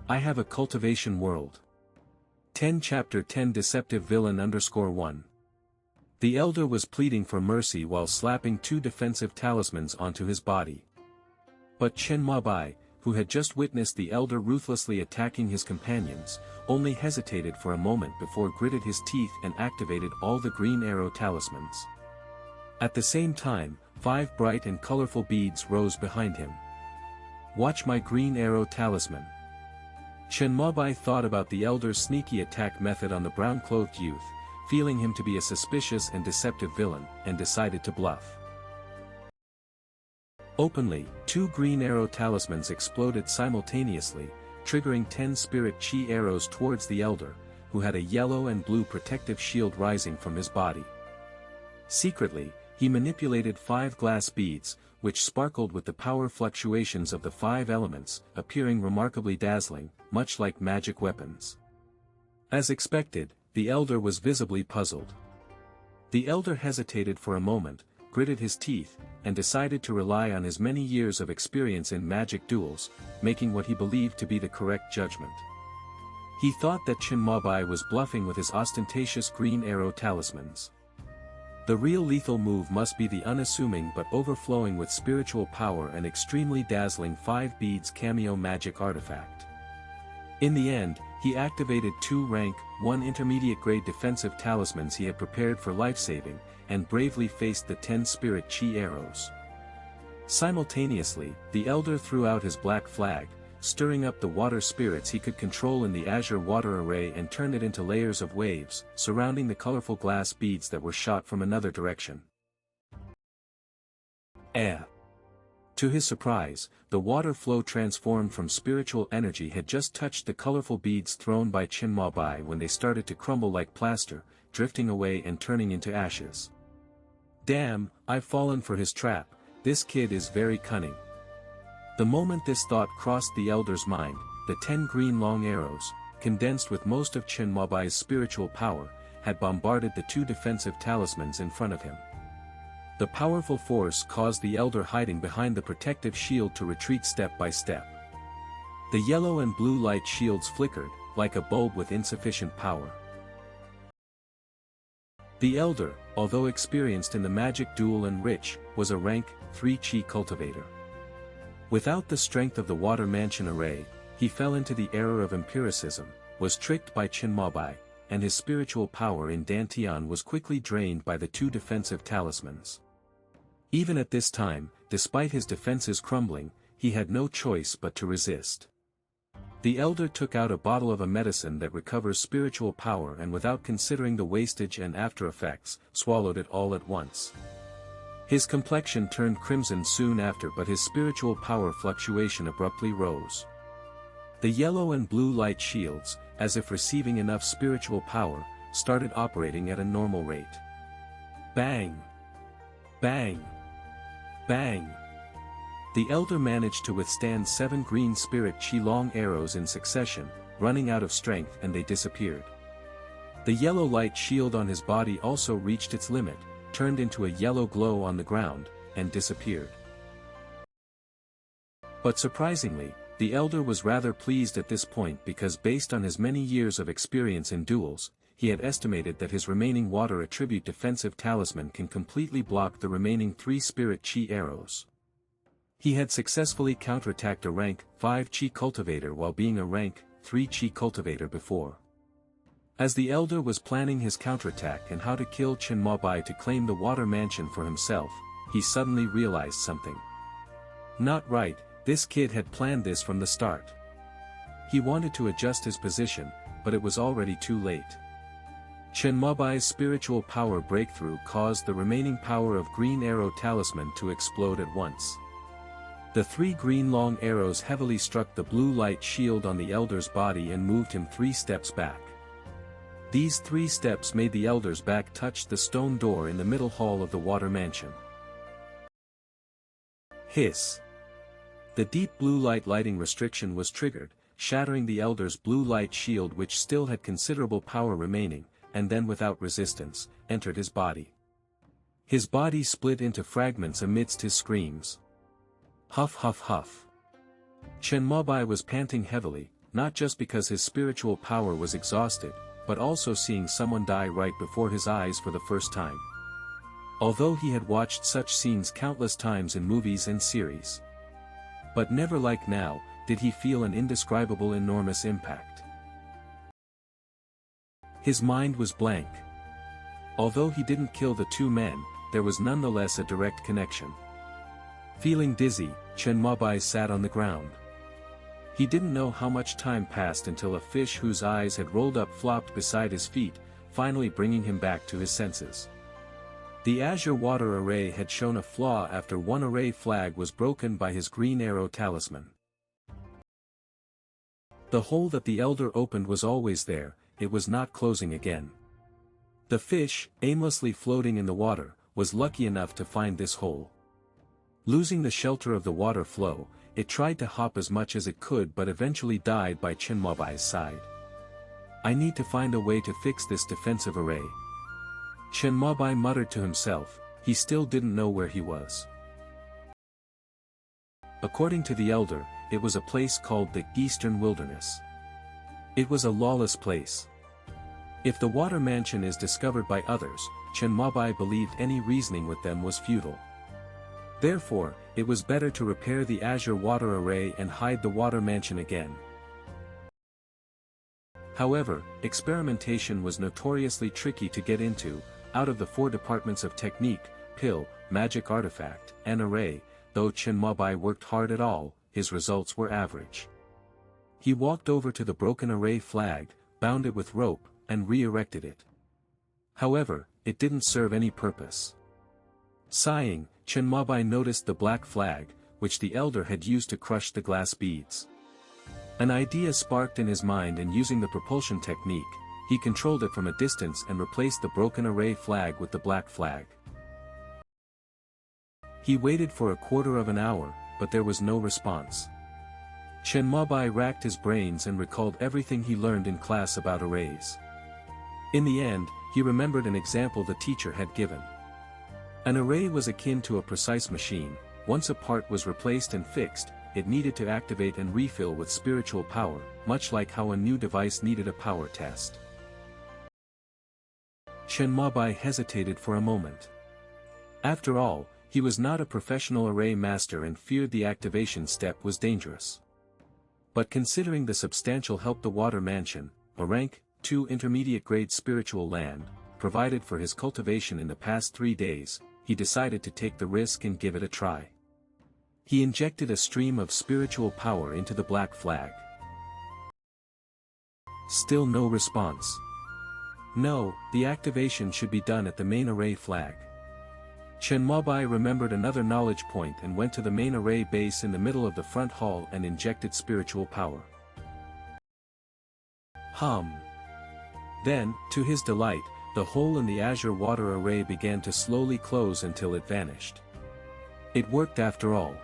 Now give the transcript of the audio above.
I have a cultivation world. 10 Chapter 10 Deceptive Villain _1. The elder was pleading for mercy while slapping 2 defensive talismans onto his body. But Chen Mobai, who had just witnessed the elder ruthlessly attacking his companions, only hesitated for a moment before gritted his teeth and activated all the green arrow talismans. At the same time, 5 bright and colorful beads rose behind him. Watch my green arrow talisman. Chen Mobai thought about the elder's sneaky attack method on the brown-clothed youth, feeling him to be a suspicious and deceptive villain, and decided to bluff. Openly, 2 green arrow talismans exploded simultaneously, triggering 10 spirit chi arrows towards the elder, who had a yellow and blue protective shield rising from his body. Secretly, he manipulated 5 glass beads, which sparkled with the power fluctuations of the 5 elements, appearing remarkably dazzling, much like magic weapons. As expected, the elder was visibly puzzled. The elder hesitated for a moment, gritted his teeth, and decided to rely on his many years of experience in magic duels, making what he believed to be the correct judgment. He thought that Chen Mobai was bluffing with his ostentatious green arrow talismans. The real lethal move must be the unassuming but overflowing with spiritual power and extremely dazzling 5 beads cameo magic artifact. In the end, he activated 2 rank 1 intermediate grade defensive talismans he had prepared for life-saving, and bravely faced the 10 spirit chi arrows. Simultaneously, the elder threw out his black flag, stirring up the water spirits he could control in the azure water array and turned it into layers of waves, surrounding the colorful glass beads that were shot from another direction. To his surprise, the water flow transformed from spiritual energy had just touched the colorful beads thrown by Chen Mobai when they started to crumble like plaster, drifting away and turning into ashes. Damn, I've fallen for his trap, this kid is very cunning. The moment this thought crossed the elder's mind, the 10 green long arrows, condensed with most of Chen Mobai's spiritual power, had bombarded the 2 defensive talismans in front of him. The powerful force caused the elder hiding behind the protective shield to retreat step by step. The yellow and blue light shields flickered, like a bulb with insufficient power. The elder, although experienced in the magic duel and rich, was a rank 3 chi cultivator. Without the strength of the water mansion array, he fell into the error of empiricism, was tricked by Chen Mobai, and his spiritual power in Dantian was quickly drained by the 2 defensive talismans. Even at this time, despite his defenses crumbling, he had no choice but to resist. The elder took out a bottle of a medicine that recovers spiritual power and without considering the wastage and after effects, swallowed it all at once. His complexion turned crimson soon after, but his spiritual power fluctuation abruptly rose. The yellow and blue light shields, as if receiving enough spiritual power, started operating at a normal rate. Bang! Bang! Bang! The elder managed to withstand 7 green spirit chi long arrows in succession, running out of strength, and they disappeared. The yellow light shield on his body also reached its limit, turned into a yellow glow on the ground, and disappeared. But surprisingly, the elder was rather pleased at this point because based on his many years of experience in duels, he had estimated that his remaining water attribute defensive talisman can completely block the remaining 3 spirit chi arrows. He had successfully counterattacked a rank 5 chi cultivator while being a rank 3 chi cultivator before. As the elder was planning his counterattack and how to kill Chen Mobai to claim the water mansion for himself, he suddenly realized something. Not right, this kid had planned this from the start. He wanted to adjust his position, but it was already too late. Chen Mobai's spiritual power breakthrough caused the remaining power of Green Arrow Talisman to explode at once. The 3 green long arrows heavily struck the blue light shield on the elder's body and moved him 3 steps back. These 3 steps made the elder's back touch the stone door in the middle hall of the water mansion. Hiss! The deep blue light lighting restriction was triggered, shattering the elder's blue light shield, which still had considerable power remaining, and then without resistance, entered his body. His body split into fragments amidst his screams. Huff huff huff. Chen Mobai was panting heavily, not just because his spiritual power was exhausted, but also seeing someone die right before his eyes for the first time. Although he had watched such scenes countless times in movies and series. But never like now, did he feel an indescribable enormous impact. His mind was blank. Although he didn't kill the two men, there was nonetheless a direct connection. Feeling dizzy, Chen Mobai sat on the ground. He didn't know how much time passed until a fish whose eyes had rolled up flopped beside his feet, finally bringing him back to his senses. The azure water array had shown a flaw after one array flag was broken by his green arrow talisman. The hole that the elder opened was always there, it was not closing again. The fish, aimlessly floating in the water, was lucky enough to find this hole. Losing the shelter of the water flow, it tried to hop as much as it could but eventually died by Chen Mobai's side. I need to find a way to fix this defensive array. Chen Mobai muttered to himself, he still didn't know where he was. According to the elder, it was a place called the Eastern Wilderness. It was a lawless place. If the water mansion is discovered by others, Chen Mobai believed any reasoning with them was futile. Therefore, it was better to repair the azure water array and hide the water mansion again. However, experimentation was notoriously tricky to get into. Out of the 4 departments of technique, pill, magic artifact, and array, though Chen Mobai worked hard at all, his results were average. He walked over to the broken array flag, bound it with rope, and re-erected it. However, it didn't serve any purpose. Sighing, Chen Mobai noticed the black flag, which the elder had used to crush the glass beads. An idea sparked in his mind, and using the propulsion technique, he controlled it from a distance and replaced the broken array flag with the black flag. He waited for a quarter of an hour, but there was no response. Chen Mobai racked his brains and recalled everything he learned in class about arrays. In the end, he remembered an example the teacher had given. An array was akin to a precise machine. Once a part was replaced and fixed, it needed to activate and refill with spiritual power, much like how a new device needed a power test. Chen Mobai hesitated for a moment. After all, he was not a professional array master and feared the activation step was dangerous. But considering the substantial help the water mansion, a rank 2 intermediate grade spiritual land, provided for his cultivation in the past 3 days, he decided to take the risk and give it a try. He injected a stream of spiritual power into the black flag. Still no response. No, the activation should be done at the main array flag. Chen Mobai remembered another knowledge point and went to the main array base in the middle of the front hall and injected spiritual power. Then, to his delight, the hole in the azure water array began to slowly close until it vanished. It worked after all.